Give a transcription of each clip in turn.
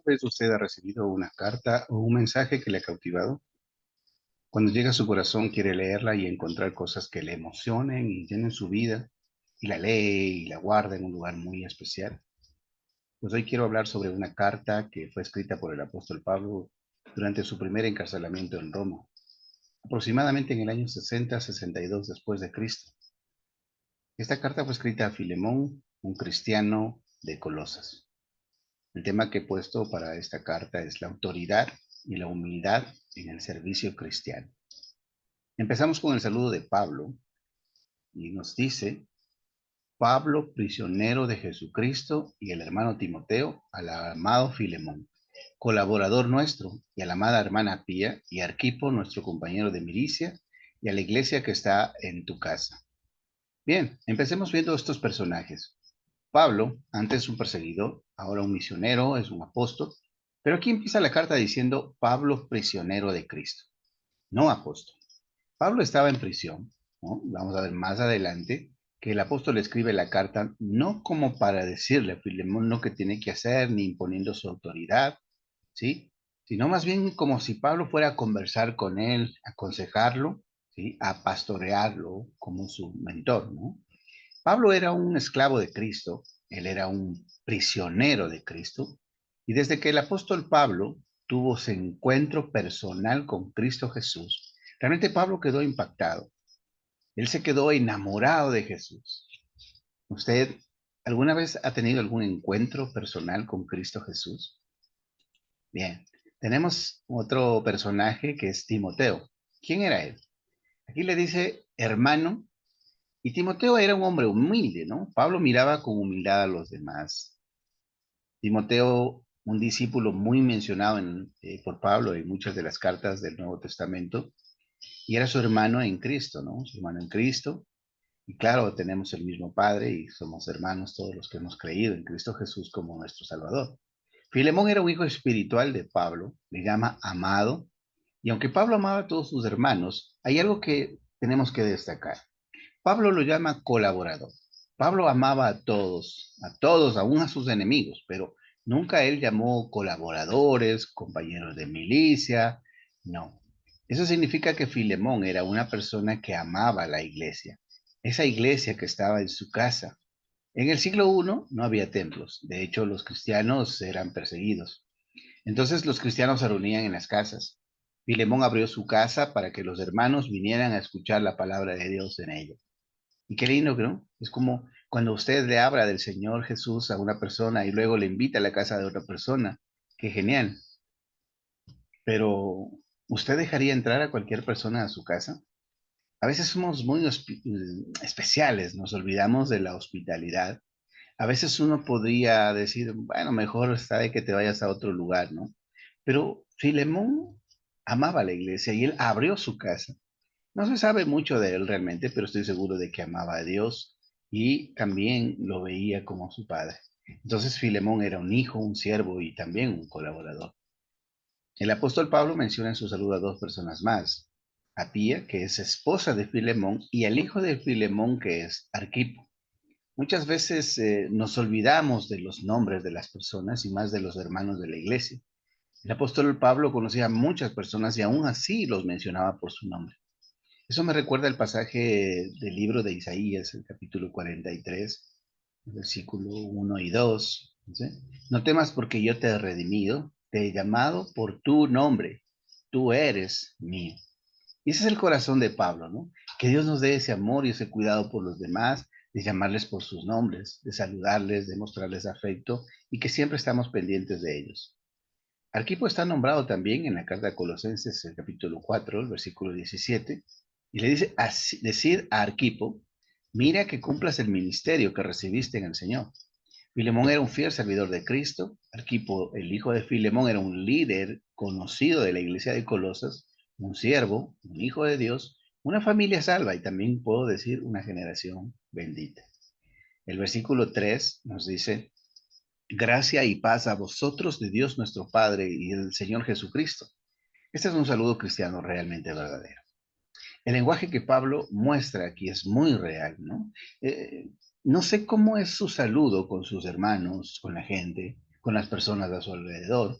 vez usted ha recibido una carta o un mensaje que le ha cautivado? Cuando llega a su corazón quiere leerla y encontrar cosas que le emocionen y llenen su vida, y la lee y la guarda en un lugar muy especial. Pues hoy quiero hablar sobre una carta que fue escrita por el apóstol Pablo durante su primer encarcelamiento en Roma, aproximadamente en el año 60-62 después de Cristo. Esta carta fue escrita a Filemón, un cristiano de Colosas. El tema que he puesto para esta carta es la autoridad y la humildad en el servicio cristiano. Empezamos con el saludo de Pablo y nos dice: Pablo, prisionero de Jesucristo, y el hermano Timoteo, al amado Filemón, colaborador nuestro, y a la amada hermana Pía, y Arquipo, nuestro compañero de milicia, y a la iglesia que está en tu casa. Bien, empecemos viendo estos personajes. Pablo, antes un perseguidor, ahora un misionero, es un apóstol, pero aquí empieza la carta diciendo Pablo, prisionero de Cristo, no apóstol. Pablo estaba en prisión, ¿no? Vamos a ver más adelante que el apóstol escribe la carta no como para decirle a Filemón lo que tiene que hacer, ni imponiendo su autoridad, ¿sí? Sino más bien como si Pablo fuera a conversar con él, a aconsejarlo, ¿sí? A pastorearlo como su mentor, ¿no? Pablo era un esclavo de Cristo, él era un prisionero de Cristo, y desde que el apóstol Pablo tuvo su encuentro personal con Cristo Jesús, realmente Pablo quedó impactado. Él se quedó enamorado de Jesús. ¿Usted alguna vez ha tenido algún encuentro personal con Cristo Jesús? Bien, tenemos otro personaje que es Timoteo. ¿Quién era él? Aquí le dice hermano. Y Timoteo era un hombre humilde, ¿no? Pablo miraba con humildad a los demás. Timoteo, un discípulo muy mencionado por Pablo en muchas de las cartas del Nuevo Testamento, y era su hermano en Cristo, ¿no? Su hermano en Cristo. Y claro, tenemos el mismo Padre y somos hermanos todos los que hemos creído en Cristo Jesús como nuestro Salvador. Filemón era un hijo espiritual de Pablo, le llama amado, y aunque Pablo amaba a todos sus hermanos, hay algo que tenemos que destacar. Pablo lo llama colaborador. Pablo amaba a todos, aún a sus enemigos, pero nunca él llamó colaboradores, compañeros de milicia, no. Eso significa que Filemón era una persona que amaba a la iglesia, esa iglesia que estaba en su casa. En el siglo I no había templos, de hecho los cristianos eran perseguidos. Entonces los cristianos se reunían en las casas. Filemón abrió su casa para que los hermanos vinieran a escuchar la palabra de Dios en ella. Y qué lindo, ¿no? Es como cuando usted le habla del Señor Jesús a una persona y luego le invita a la casa de otra persona. Qué genial. Pero, ¿usted dejaría entrar a cualquier persona a su casa? A veces somos muy especiales, nos olvidamos de la hospitalidad. A veces uno podría decir, bueno, mejor está de que te vayas a otro lugar, ¿no? Pero Filemón amaba la iglesia y él abrió su casa. No se sabe mucho de él realmente, pero estoy seguro de que amaba a Dios y también lo veía como su padre. Entonces Filemón era un hijo, un siervo y también un colaborador. El apóstol Pablo menciona en su saludo a dos personas más: a Pía, que es esposa de Filemón, y al hijo de Filemón, que es Arquipo. Muchas veces nos olvidamos de los nombres de las personas y más de los hermanos de la iglesia. El apóstol Pablo conocía a muchas personas y aún así los mencionaba por su nombre. Eso me recuerda el pasaje del libro de Isaías, el capítulo 43, versículo 1 y 2. ¿Sí? No temas porque yo te he redimido, te he llamado por tu nombre, tú eres mío. Y ese es el corazón de Pablo, ¿no? Que Dios nos dé ese amor y ese cuidado por los demás, de llamarles por sus nombres, de saludarles, de mostrarles afecto y que siempre estamos pendientes de ellos. Arquipo está nombrado también en la carta de Colosenses, el capítulo 4, el versículo 17, y le dice: decir a Arquipo, mira que cumplas el ministerio que recibiste en el Señor. Filemón era un fiel servidor de Cristo. Arquipo, el hijo de Filemón, era un líder conocido de la iglesia de Colosas, un siervo, un hijo de Dios, una familia salva y también puedo decir una generación bendita. El versículo 3 nos dice: gracia y paz a vosotros de Dios nuestro Padre y del Señor Jesucristo. Este es un saludo cristiano realmente verdadero. El lenguaje que Pablo muestra aquí es muy real, ¿no? No sé cómo es su saludo con sus hermanos, con la gente, con las personas a su alrededor,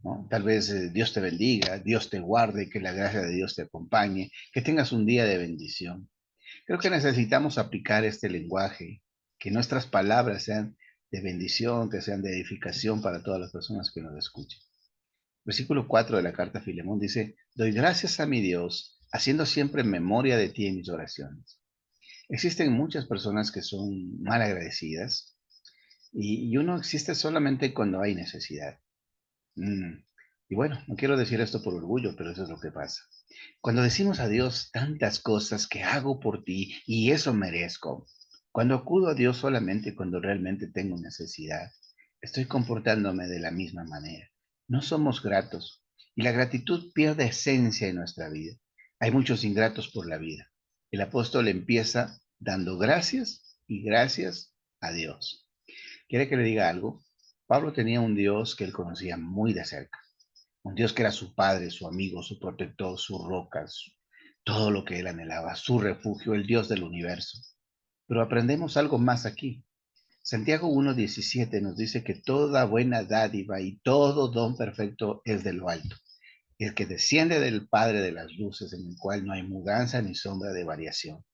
¿no? Tal vez Dios te bendiga, Dios te guarde, que la gracia de Dios te acompañe, que tengas un día de bendición. Creo que necesitamos aplicar este lenguaje, que nuestras palabras sean de bendición, que sean de edificación para todas las personas que nos escuchen. Versículo 4 de la carta a Filemón dice, doy gracias a mi Dios, haciendo siempre memoria de ti en mis oraciones. Existen muchas personas que son mal agradecidas y uno existe solamente cuando hay necesidad. Mm. Y bueno, no quiero decir esto por orgullo, pero eso es lo que pasa. Cuando decimos a Dios tantas cosas que hago por ti y eso merezco, cuando acudo a Dios solamente cuando realmente tengo necesidad, estoy comportándome de la misma manera. No somos gratos y la gratitud pierde esencia en nuestra vida. Hay muchos ingratos por la vida. El apóstol empieza dando gracias y gracias a Dios. ¿Quiere que le diga algo? Pablo tenía un Dios que él conocía muy de cerca. Un Dios que era su padre, su amigo, su protector, su roca, todo lo que él anhelaba, su refugio, el Dios del universo. Pero aprendemos algo más aquí. Santiago 1:17 nos dice que toda buena dádiva y todo don perfecto es de lo alto, el que desciende del Padre de las luces, en el cual no hay mudanza ni sombra de variación.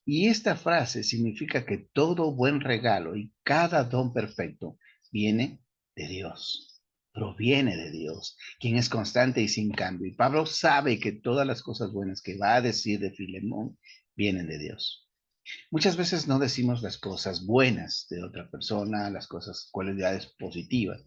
Y esta frase significa que todo buen regalo y cada don perfecto viene de Dios, proviene de Dios, quien es constante y sin cambio. Y Pablo sabe que todas las cosas buenas que va a decir de Filemón vienen de Dios. Muchas veces no decimos las cosas buenas de otra persona, las cosas, cualidades positivas,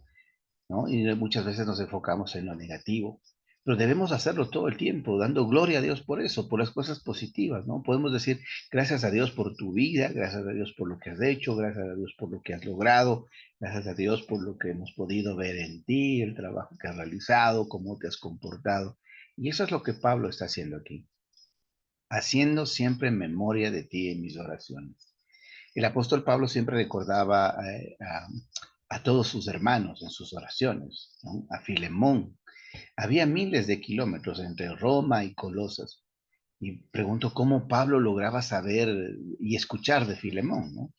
¿no? Y muchas veces nos enfocamos en lo negativo, pero debemos hacerlo todo el tiempo, dando gloria a Dios por eso, por las cosas positivas, ¿no? Podemos decir gracias a Dios por tu vida, gracias a Dios por lo que has hecho, gracias a Dios por lo que has logrado, gracias a Dios por lo que hemos podido ver en ti, el trabajo que has realizado, cómo te has comportado. Y eso es lo que Pablo está haciendo aquí, haciendo siempre memoria de ti en mis oraciones. El apóstol Pablo siempre recordaba a todos sus hermanos en sus oraciones, ¿no? A Filemón. Había miles de kilómetros entre Roma y Colosas. Y pregunto cómo Pablo lograba saber y escuchar de Filemón, ¿no?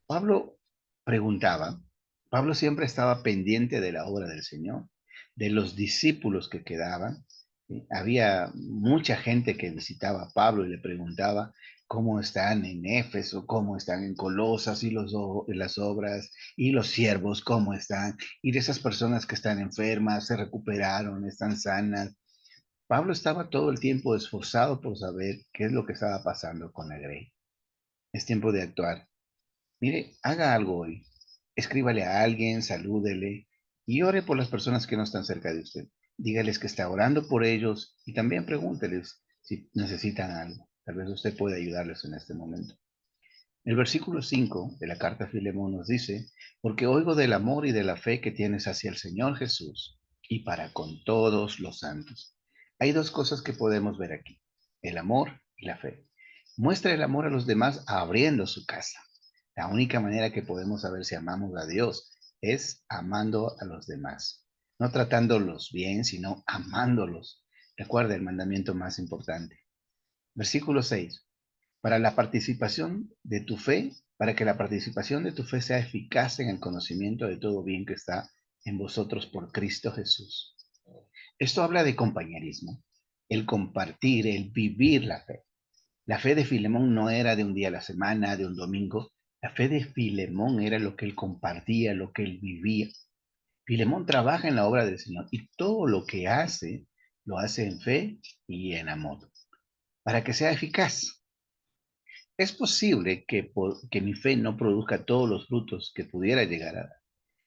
Pablo preguntaba, Pablo siempre estaba pendiente de la obra del Señor, de los discípulos que quedaban. ¿Sí? Había mucha gente que visitaba a Pablo y le preguntaba cómo están en Éfeso, cómo están en Colosas y las obras y los siervos, cómo están, y de esas personas que están enfermas, se recuperaron, están sanas. Pablo estaba todo el tiempo esforzado por saber qué es lo que estaba pasando con la grey. Es tiempo de actuar. Mire, haga algo hoy. Escríbale a alguien, salúdele y ore por las personas que no están cerca de usted. Dígales que está orando por ellos y también pregúnteles si necesitan algo. Tal vez usted pueda ayudarles en este momento. El versículo 5 de la carta a Filemón nos dice, porque oigo del amor y de la fe que tienes hacia el Señor Jesús y para con todos los santos. Hay dos cosas que podemos ver aquí, el amor y la fe. Muestra el amor a los demás abriendo su casa. La única manera que podemos saber si amamos a Dios es amando a los demás, no tratándolos bien, sino amándolos. Recuerda el mandamiento más importante. Versículo 6 para la participación de tu fe, para que la participación de tu fe sea eficaz en el conocimiento de todo bien que está en vosotros por Cristo Jesús. Esto habla de compañerismo, el compartir, el vivir la fe. La fe de Filemón no era de un día a la semana, de un domingo. La fe de Filemón era lo que él compartía, lo que él vivía. Filemón trabaja en la obra del Señor y todo lo que hace, lo hace en fe y en amor, para que sea eficaz. Es posible que mi fe no produzca todos los frutos que pudiera llegar a dar.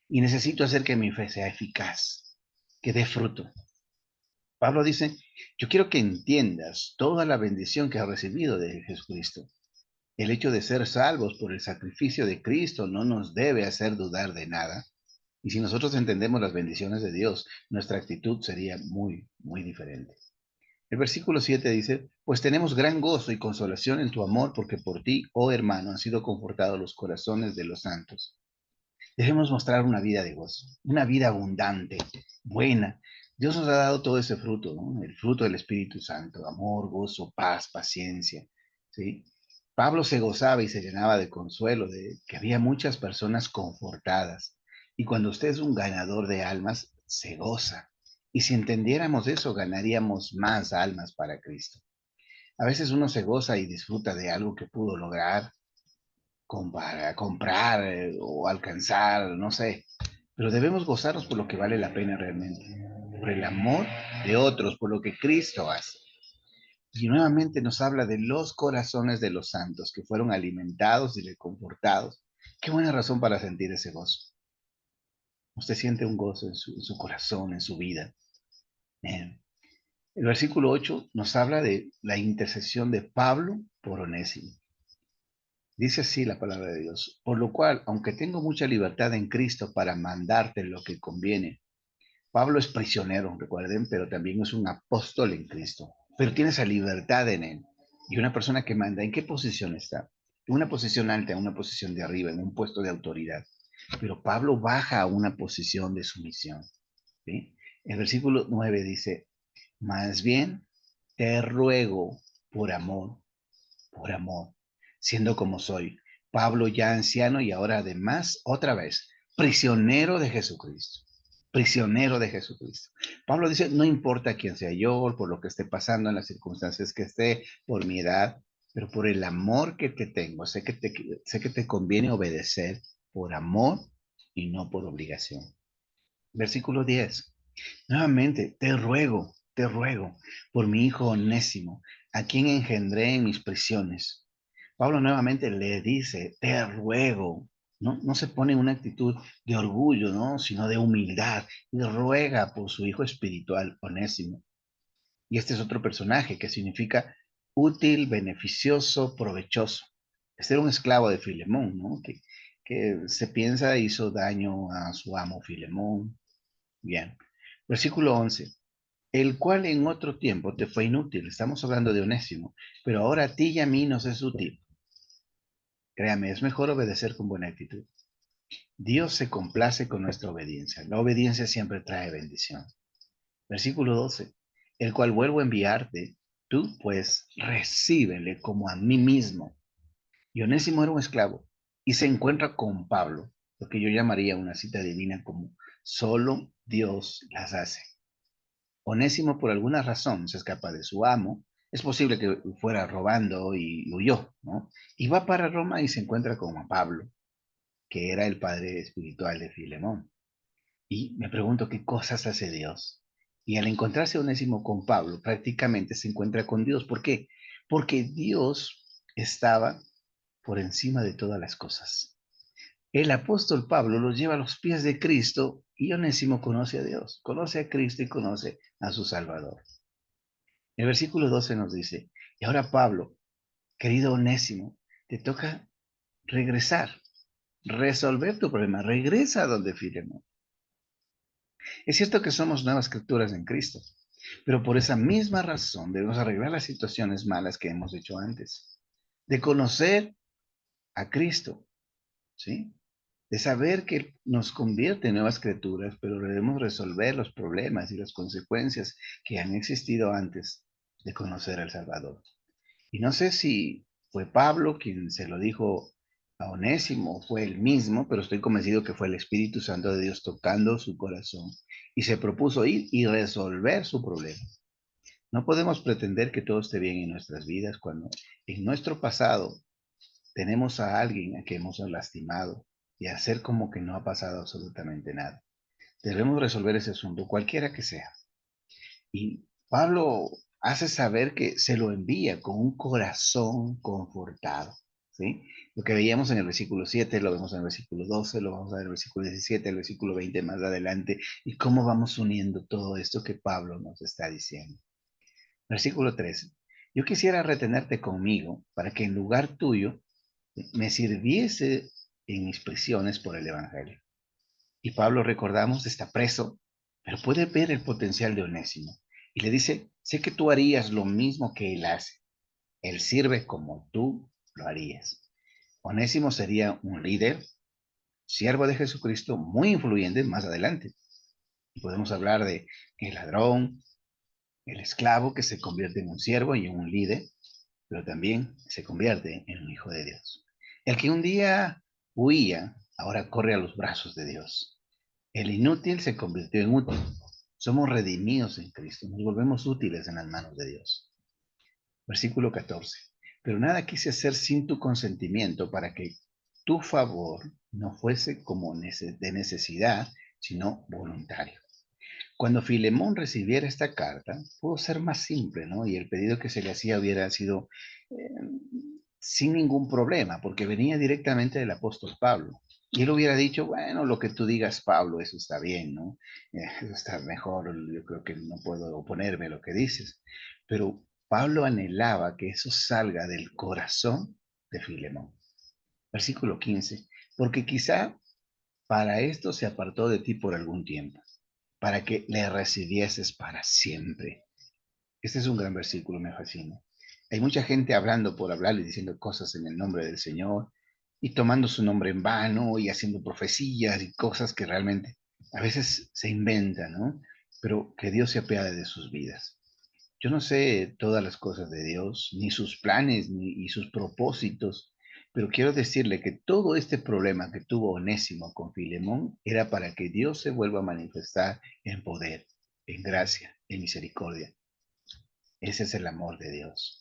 Y necesito hacer que mi fe sea eficaz, que dé fruto. Pablo dice, yo quiero que entiendas toda la bendición que has recibido de Jesucristo. El hecho de ser salvos por el sacrificio de Cristo no nos debe hacer dudar de nada. Y si nosotros entendemos las bendiciones de Dios, nuestra actitud sería muy, muy diferente. El versículo 7 dice, pues tenemos gran gozo y consolación en tu amor, porque por ti, oh hermano, han sido confortados los corazones de los santos. Debemos mostrar una vida de gozo, una vida abundante, buena. Dios nos ha dado todo ese fruto, ¿no? El fruto del Espíritu Santo, amor, gozo, paz, paciencia, ¿sí? Pablo se gozaba y se llenaba de consuelo de que había muchas personas confortadas. Y cuando usted es un ganador de almas, se goza. Y si entendiéramos eso, ganaríamos más almas para Cristo. A veces uno se goza y disfruta de algo que pudo lograr, para comprar o alcanzar, no sé. Pero debemos gozarnos por lo que vale la pena realmente, por el amor de otros, por lo que Cristo hace. Y nuevamente nos habla de los corazones de los santos que fueron alimentados y reconfortados. Qué buena razón para sentir ese gozo. Usted siente un gozo en su corazón, en su vida. Bien. El versículo 8 nos habla de la intercesión de Pablo por Onésimo. Dice así la palabra de Dios. Por lo cual, aunque tengo mucha libertad en Cristo para mandarte lo que conviene, Pablo es prisionero, recuerden, pero también es un apóstol en Cristo. Pero tiene esa libertad en él. Y una persona que manda, ¿en qué posición está? En una posición alta, en una posición de arriba, en un puesto de autoridad. Pero Pablo baja a una posición de sumisión. ¿Sí? El versículo 9 dice, más bien te ruego por amor, siendo como soy, Pablo ya anciano y ahora además, otra vez, prisionero de Jesucristo. Prisionero de Jesucristo. Pablo dice, no importa quién sea yo, por lo que esté pasando, en las circunstancias que esté, por mi edad, pero por el amor que te tengo, sé que te conviene obedecer por amor y no por obligación. Versículo 10. Nuevamente, te ruego por mi hijo Onésimo, a quien engendré en mis prisiones. Pablo nuevamente le dice, te ruego, ¿no? No se pone en una actitud de orgullo, ¿no? Sino de humildad y ruega por su hijo espiritual, Onésimo. Y este es otro personaje que significa útil, beneficioso, provechoso. Este era un esclavo de Filemón, ¿no? Que se piensa hizo daño a su amo Filemón. Bien. Versículo 11. El cual en otro tiempo te fue inútil. Estamos hablando de Onésimo, pero ahora a ti y a mí nos es útil. Créame, es mejor obedecer con buena actitud. Dios se complace con nuestra obediencia. La obediencia siempre trae bendición. Versículo 12. El cual vuelvo a enviarte, tú pues recíbele como a mí mismo. Y Onésimo era un esclavo y se encuentra con Pablo, lo que yo llamaría una cita divina como solo Dios las hace. Onésimo por alguna razón se escapa de su amo, es posible que fuera robando y huyó, ¿no? Y va para Roma y se encuentra con Pablo, que era el padre espiritual de Filemón. Y me pregunto qué cosas hace Dios. Y al encontrarse Onésimo con Pablo, prácticamente se encuentra con Dios. ¿Por qué? Porque Dios estaba por encima de todas las cosas. El apóstol Pablo los lleva a los pies de Cristo y Onésimo conoce a Dios, conoce a Cristo y conoce a su Salvador. El versículo 12 nos dice, y ahora Pablo, querido Onésimo, te toca regresar, resolver tu problema, regresa a donde Filemón. Es cierto que somos nuevas criaturas en Cristo, pero por esa misma razón debemos arreglar las situaciones malas que hemos hecho antes, de conocer a Cristo, ¿sí? De saber que nos convierte en nuevas criaturas, pero debemos resolver los problemas y las consecuencias que han existido antes de conocer al Salvador. Y no sé si fue Pablo quien se lo dijo a Onésimo, fue él mismo, pero estoy convencido que fue el Espíritu Santo de Dios tocando su corazón y se propuso ir y resolver su problema. No podemos pretender que todo esté bien en nuestras vidas cuando en nuestro pasado tenemos a alguien a que hemos lastimado y hacer como que no ha pasado absolutamente nada. Debemos resolver ese asunto, cualquiera que sea. Y Pablo hace saber que se lo envía con un corazón confortado, ¿sí? Lo que veíamos en el versículo 7, lo vemos en el versículo 12, lo vamos a ver en el versículo 17, el versículo 20 más adelante, y cómo vamos uniendo todo esto que Pablo nos está diciendo. Versículo 13. Yo quisiera retenerte conmigo para que en lugar tuyo me sirviese en mis prisiones por el Evangelio. Y Pablo, recordamos, está preso, pero puede ver el potencial de Onésimo. Y le dice, sé que tú harías lo mismo que él hace. Él sirve como tú lo harías. Onésimo sería un líder, siervo de Jesucristo, muy influyente más adelante. Y podemos hablar de el ladrón, el esclavo que se convierte en un siervo y en un líder, pero también se convierte en un hijo de Dios. El que un día huía, ahora corre a los brazos de Dios. El inútil se convirtió en útil. Somos redimidos en Cristo, nos volvemos útiles en las manos de Dios. Versículo 14. Pero nada quise hacer sin tu consentimiento para que tu favor no fuese como de necesidad, sino voluntario. Cuando Filemón recibiera esta carta, pudo ser más simple, ¿no? Y el pedido que se le hacía hubiera sido sin ningún problema, porque venía directamente del apóstol Pablo. Y él hubiera dicho, bueno, lo que tú digas, Pablo, eso está bien, ¿no? Eso está mejor, yo creo que no puedo oponerme a lo que dices. Pero Pablo anhelaba que eso salga del corazón de Filemón. Versículo 15, porque quizá para esto se apartó de ti por algún tiempo, para que le recibieses para siempre. Este es un gran versículo, me fascina. Hay mucha gente hablando por hablar y diciendo cosas en el nombre del Señor y tomando su nombre en vano y haciendo profecías y cosas que realmente a veces se inventan, ¿no? Pero que Dios se apiade de sus vidas. Yo no sé todas las cosas de Dios, ni sus planes, ni y sus propósitos, pero quiero decirle que todo este problema que tuvo Onésimo con Filemón era para que Dios se vuelva a manifestar en poder, en gracia, en misericordia. Ese es el amor de Dios.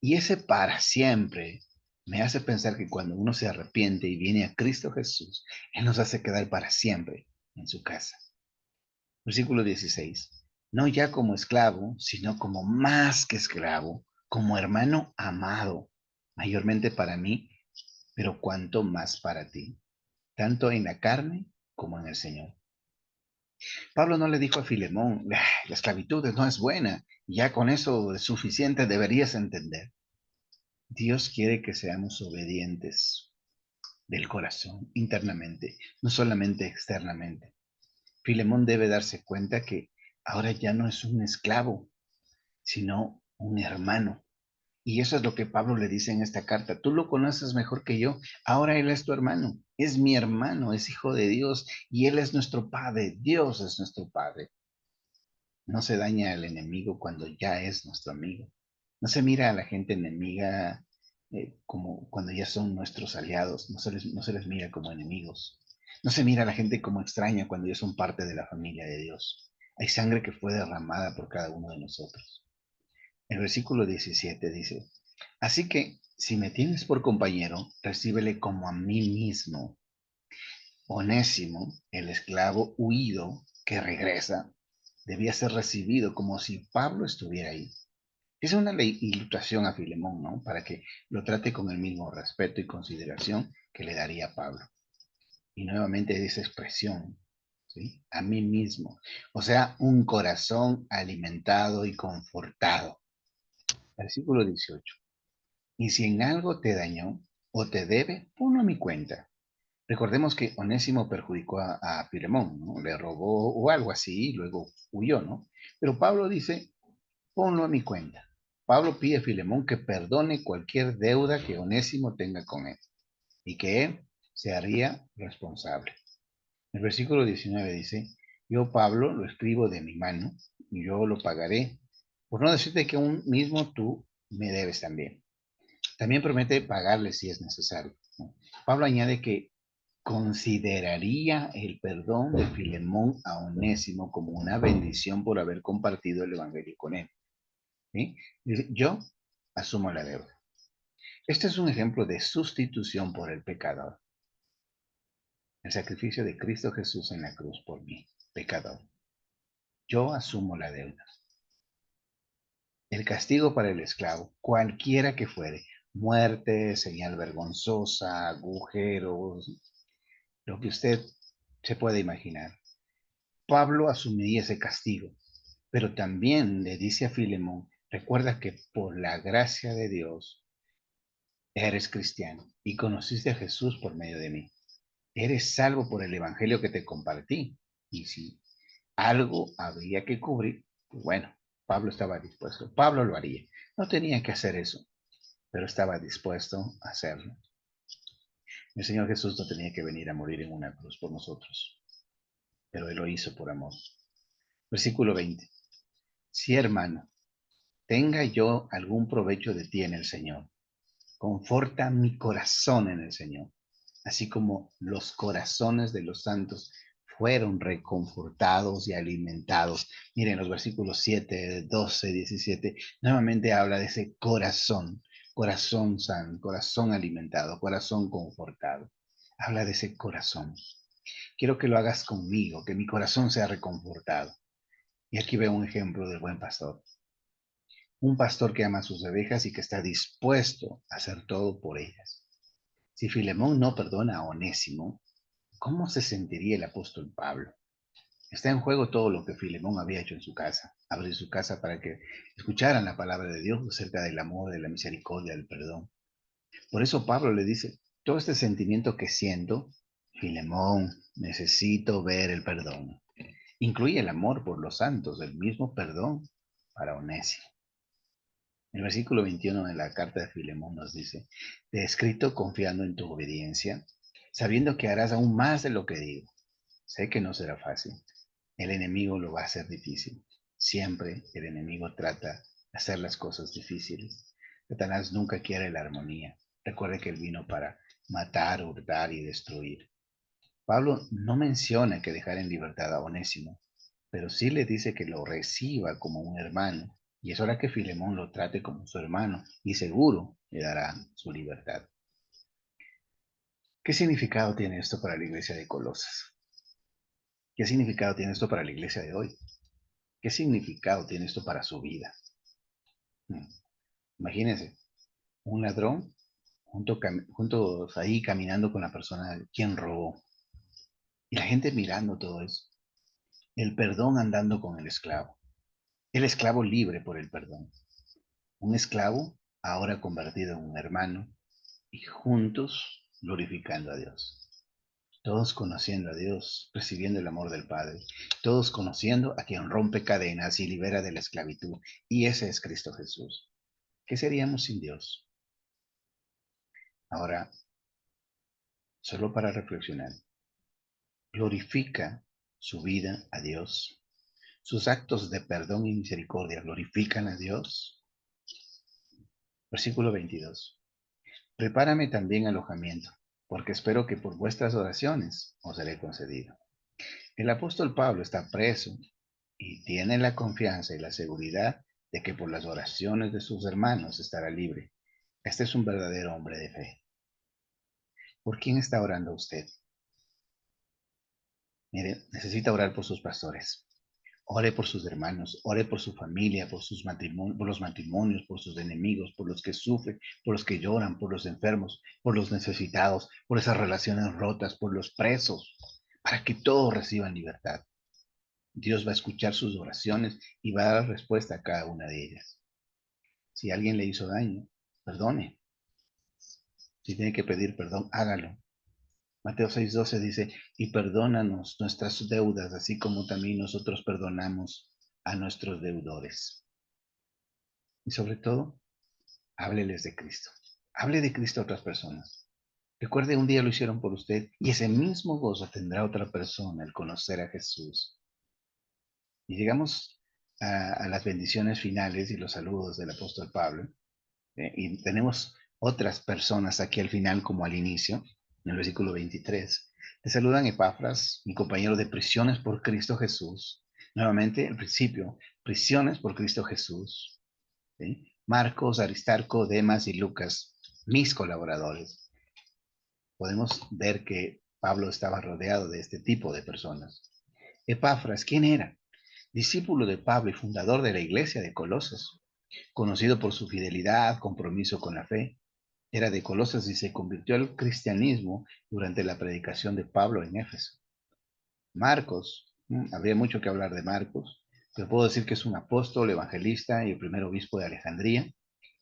Y ese para siempre me hace pensar que cuando uno se arrepiente y viene a Cristo Jesús, Él nos hace quedar para siempre en su casa. Versículo 16. No ya como esclavo, sino como más que esclavo, como hermano amado, mayormente para mí, pero cuanto más para ti, tanto en la carne como en el Señor. Pablo no le dijo a Filemón, la esclavitud no es buena, ya con eso es suficiente, deberías entender. Dios quiere que seamos obedientes del corazón, internamente, no solamente externamente. Filemón debe darse cuenta que ahora ya no es un esclavo, sino un hermano. Y eso es lo que Pablo le dice en esta carta. Tú lo conoces mejor que yo. Ahora él es tu hermano. Es mi hermano, es hijo de Dios y él es nuestro padre. Dios es nuestro padre. No se daña al enemigo cuando ya es nuestro amigo. No se mira a la gente enemiga como cuando ya son nuestros aliados. No se les mira como enemigos. No se mira a la gente como extraña cuando ya son parte de la familia de Dios. Hay sangre que fue derramada por cada uno de nosotros. El versículo 17 dice, así que si me tienes por compañero, recíbele como a mí mismo. Onésimo, el esclavo huido que regresa, debía ser recibido como si Pablo estuviera ahí. Es una ilustración a Filemón, ¿no? Para que lo trate con el mismo respeto y consideración que le daría Pablo. Y nuevamente esa expresión, ¿sí? A mí mismo. O sea, un corazón alimentado y confortado. Versículo 18. Y si en algo te dañó o te debe, ponlo a mi cuenta. Recordemos que Onésimo perjudicó a Filemón, ¿no? Le robó o algo así y luego huyó, ¿no? Pero Pablo dice, ponlo a mi cuenta. Pablo pide a Filemón que perdone cualquier deuda que Onésimo tenga con él y que él se haría responsable. El versículo 19 dice, yo Pablo lo escribo de mi mano y yo lo pagaré, por no decirte que aún mismo tú me debes también. También promete pagarle si es necesario, ¿no? Pablo añade que consideraría el perdón de Filemón a Onésimo como una bendición por haber compartido el Evangelio con él, ¿sí? Dice, yo asumo la deuda. Este es un ejemplo de sustitución por el pecador. El sacrificio de Cristo Jesús en la cruz por mí, pecador. Yo asumo la deuda. El castigo para el esclavo, cualquiera que fuere, muerte, señal vergonzosa, agujeros, lo que usted se puede imaginar. Pablo asumiría ese castigo, pero también le dice a Filemón, recuerda que por la gracia de Dios eres cristiano y conociste a Jesús por medio de mí. Eres salvo por el evangelio que te compartí. Y si algo había que cubrir, pues bueno, Pablo estaba dispuesto. Pablo lo haría. No tenía que hacer eso, pero estaba dispuesto a hacerlo. El Señor Jesús no tenía que venir a morir en una cruz por nosotros, pero Él lo hizo por amor. Versículo 20. Si hermano, tenga yo algún provecho de ti en el Señor, conforta mi corazón en el Señor, así como los corazones de los santos fueron reconfortados y alimentados. Miren los versículos 7, 12, 17, nuevamente habla de ese corazón, corazón sano, corazón alimentado, corazón confortado. Habla de ese corazón. Quiero que lo hagas conmigo, que mi corazón sea reconfortado. Y aquí veo un ejemplo del buen pastor. Un pastor que ama a sus ovejas y que está dispuesto a hacer todo por ellas. Si Filemón no perdona a Onésimo, ¿cómo se sentiría el apóstol Pablo? Está en juego todo lo que Filemón había hecho en su casa, abrir su casa para que escucharan la palabra de Dios acerca del amor, de la misericordia, del perdón. Por eso Pablo le dice, todo este sentimiento que siento, Filemón, necesito ver el perdón. Incluye el amor por los santos, el mismo perdón para Onésimo. El versículo 21 de la carta de Filemón nos dice, te he escrito confiando en tu obediencia, sabiendo que harás aún más de lo que digo. Sé que no será fácil. El enemigo lo va a hacer difícil. Siempre el enemigo trata de hacer las cosas difíciles. Satanás nunca quiere la armonía. Recuerde que él vino para matar, hurtar y destruir. Pablo no menciona que dejar en libertad a Onésimo, pero sí le dice que lo reciba como un hermano. Y es hora que Filemón lo trate como su hermano y seguro le dará su libertad. ¿Qué significado tiene esto para la iglesia de Colosas? ¿Qué significado tiene esto para la iglesia de hoy? ¿Qué significado tiene esto para su vida? Hmm. Imagínense, un ladrón juntos ahí caminando con la persona quien robó. Y la gente mirando todo eso. El perdón andando con el esclavo. El esclavo libre por el perdón. Un esclavo ahora convertido en un hermano y juntos glorificando a Dios. Todos conociendo a Dios, recibiendo el amor del Padre. Todos conociendo a quien rompe cadenas y libera de la esclavitud. Y ese es Cristo Jesús. ¿Qué seríamos sin Dios? Ahora, solo para reflexionar, glorifica su vida a Dios. Sus actos de perdón y misericordia glorifican a Dios. Versículo 22. Prepárame también alojamiento, porque espero que por vuestras oraciones os seré concedido. El apóstol Pablo está preso y tiene la confianza y la seguridad de que por las oraciones de sus hermanos estará libre. Este es un verdadero hombre de fe. ¿Por quién está orando usted? Mire, necesita orar por sus pastores. Ore por sus hermanos, ore por su familia, por sus matrimonios, por los matrimonios, por sus enemigos, por los que sufren, por los que lloran, por los enfermos, por los necesitados, por esas relaciones rotas, por los presos, para que todos reciban libertad. Dios va a escuchar sus oraciones y va a dar respuesta a cada una de ellas. Si alguien le hizo daño, perdone. Si tiene que pedir perdón, hágalo. Mateo 6:12 dice, y perdónanos nuestras deudas, así como también nosotros perdonamos a nuestros deudores. Y sobre todo, hábleles de Cristo. Hable de Cristo a otras personas. Recuerde, un día lo hicieron por usted y ese mismo gozo tendrá otra persona al conocer a Jesús. Y llegamos a las bendiciones finales y los saludos del apóstol Pablo. Y tenemos otras personas aquí al final como al inicio, en el versículo 23. Te saludan Epafras, mi compañero de prisiones por Cristo Jesús. Nuevamente, el principio, prisiones por Cristo Jesús. ¿Sí? Marcos, Aristarco, Demas y Lucas, mis colaboradores. Podemos ver que Pablo estaba rodeado de este tipo de personas. Epafras, ¿quién era? Discípulo de Pablo y fundador de la iglesia de Colosas, conocido por su fidelidad, compromiso con la fe. Era de Colosas y se convirtió al cristianismo durante la predicación de Pablo en Éfeso. Marcos, habría mucho que hablar de Marcos, pero puedo decir que es un apóstol, evangelista y el primer obispo de Alejandría.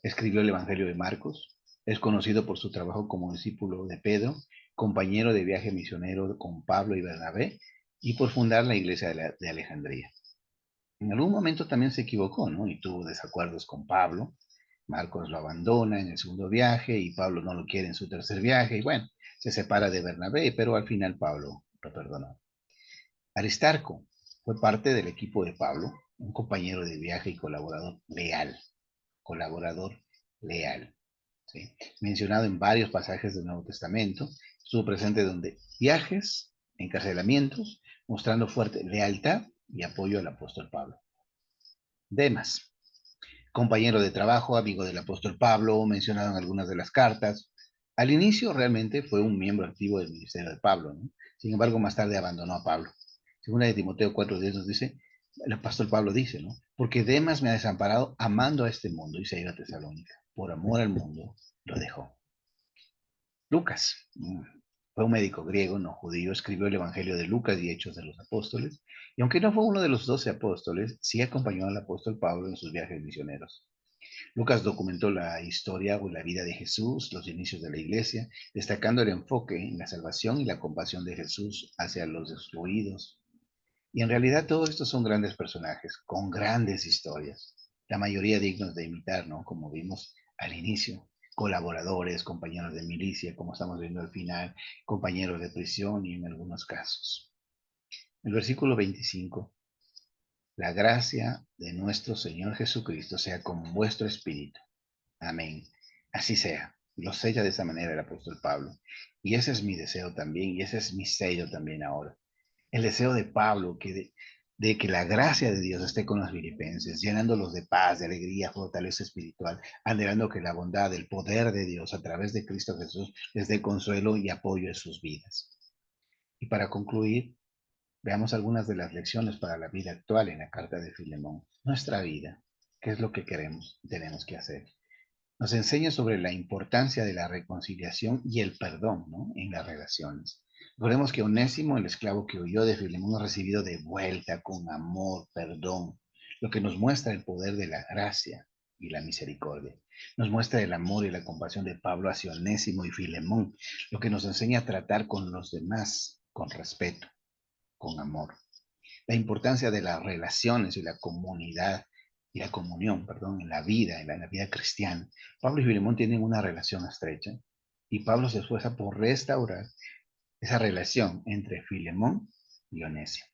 Escribió el Evangelio de Marcos. Es conocido por su trabajo como discípulo de Pedro, compañero de viaje misionero con Pablo y Bernabé, y por fundar la iglesia de Alejandría. En algún momento también se equivocó, ¿no? Y tuvo desacuerdos con Pablo. Marcos lo abandona en el segundo viaje y Pablo no lo quiere en su tercer viaje. Y bueno, se separa de Bernabé, pero al final Pablo lo perdonó. Aristarco fue parte del equipo de Pablo, un compañero de viaje y colaborador leal. Colaborador leal. ¿Sí? Mencionado en varios pasajes del Nuevo Testamento. Estuvo presente donde viajes, encarcelamientos, mostrando fuerte lealtad y apoyo al apóstol Pablo. Demas, compañero de trabajo, amigo del apóstol Pablo, mencionado en algunas de las cartas. Al inicio realmente fue un miembro activo del ministerio de Pablo, ¿no? Sin embargo, más tarde abandonó a Pablo. Según de Timoteo 4:10 nos dice, el apóstol Pablo dice, ¿no? Porque Demas me ha desamparado amando a este mundo y se ha ido a Tesalónica. Por amor al mundo lo dejó. Lucas fue un médico griego, no judío, escribió el Evangelio de Lucas y Hechos de los Apóstoles, y aunque no fue uno de los 12 apóstoles, sí acompañó al apóstol Pablo en sus viajes misioneros. Lucas documentó la historia o la vida de Jesús, los inicios de la iglesia, destacando el enfoque en la salvación y la compasión de Jesús hacia los excluidos. Y en realidad todos estos son grandes personajes, con grandes historias, la mayoría dignos de imitar, ¿no? Como vimos al inicio, colaboradores, compañeros de milicia, como estamos viendo al final, compañeros de prisión y en algunos casos. El versículo 25, la gracia de nuestro Señor Jesucristo sea con vuestro espíritu. Amén. Así sea. Lo sella de esa manera el apóstol Pablo. Y ese es mi deseo también, y ese es mi sello también ahora. El deseo de Pablo de que la gracia de Dios esté con los filipenses, llenándolos de paz, de alegría, fortaleza espiritual, anhelando que la bondad, el poder de Dios a través de Cristo Jesús les dé consuelo y apoyo en sus vidas. Y para concluir, veamos algunas de las lecciones para la vida actual en la carta de Filemón. Nuestra vida, ¿qué es lo que queremos y tenemos que hacer? Nos enseña sobre la importancia de la reconciliación y el perdón, ¿no? En las relaciones. Recordemos que Onésimo, el esclavo que huyó de Filemón, ha recibido de vuelta con amor, perdón, lo que nos muestra el poder de la gracia y la misericordia. Nos muestra el amor y la compasión de Pablo hacia Onésimo y Filemón, lo que nos enseña a tratar con los demás con respeto, con amor. La importancia de las relaciones y la comunidad y la comunión, perdón, en la vida cristiana. Pablo y Filemón tienen una relación estrecha y Pablo se esfuerza por restaurar esa relación entre Filemón y Onésimo.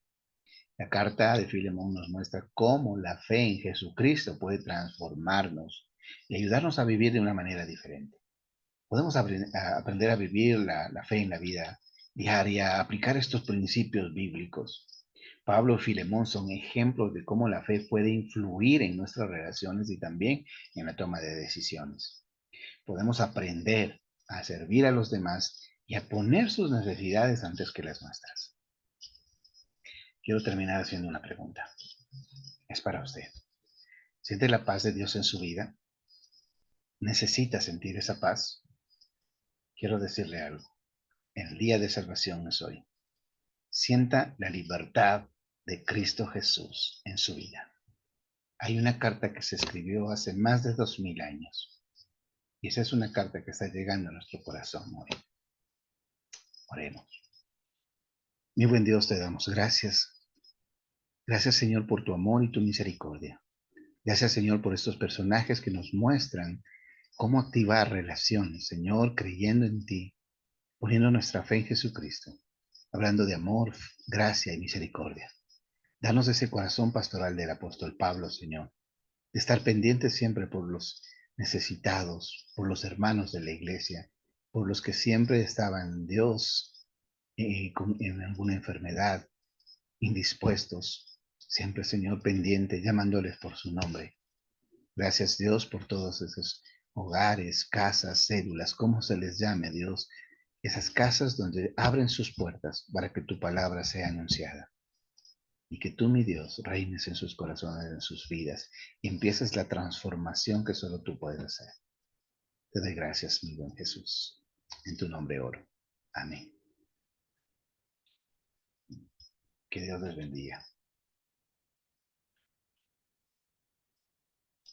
La carta de Filemón nos muestra cómo la fe en Jesucristo puede transformarnos y ayudarnos a vivir de una manera diferente. Podemos aprender a vivir la fe en la vida diaria, aplicar estos principios bíblicos. Pablo y Filemón son ejemplos de cómo la fe puede influir en nuestras relaciones y también en la toma de decisiones. Podemos aprender a servir a los demás y a poner sus necesidades antes que las nuestras. Quiero terminar haciendo una pregunta. Es para usted. ¿Siente la paz de Dios en su vida? ¿Necesita sentir esa paz? Quiero decirle algo. El día de salvación es hoy. Sienta la libertad de Cristo Jesús en su vida. Hay una carta que se escribió hace más de 2000 años y esa es una carta que está llegando a nuestro corazón hoy. Oremos. Mi buen Dios, te damos gracias. Gracias, Señor, por tu amor y tu misericordia. Gracias, Señor, por estos personajes que nos muestran cómo activar relaciones, Señor, creyendo en ti, poniendo nuestra fe en Jesucristo, hablando de amor, gracia y misericordia. Danos ese corazón pastoral del apóstol Pablo, Señor, de estar pendientes siempre por los necesitados, por los hermanos de la iglesia, por los que siempre estaban, Dios, en alguna enfermedad, indispuestos, siempre, Señor, pendiente, llamándoles por su nombre. Gracias, Dios, por todos esos hogares, casas, cédulas, como se les llame, Dios, esas casas donde abren sus puertas para que tu palabra sea anunciada. Y que tú, mi Dios, reines en sus corazones, en sus vidas, y empieces la transformación que solo tú puedes hacer. Te doy gracias, mi buen Jesús. En tu nombre oro. Amén. Que Dios les bendiga.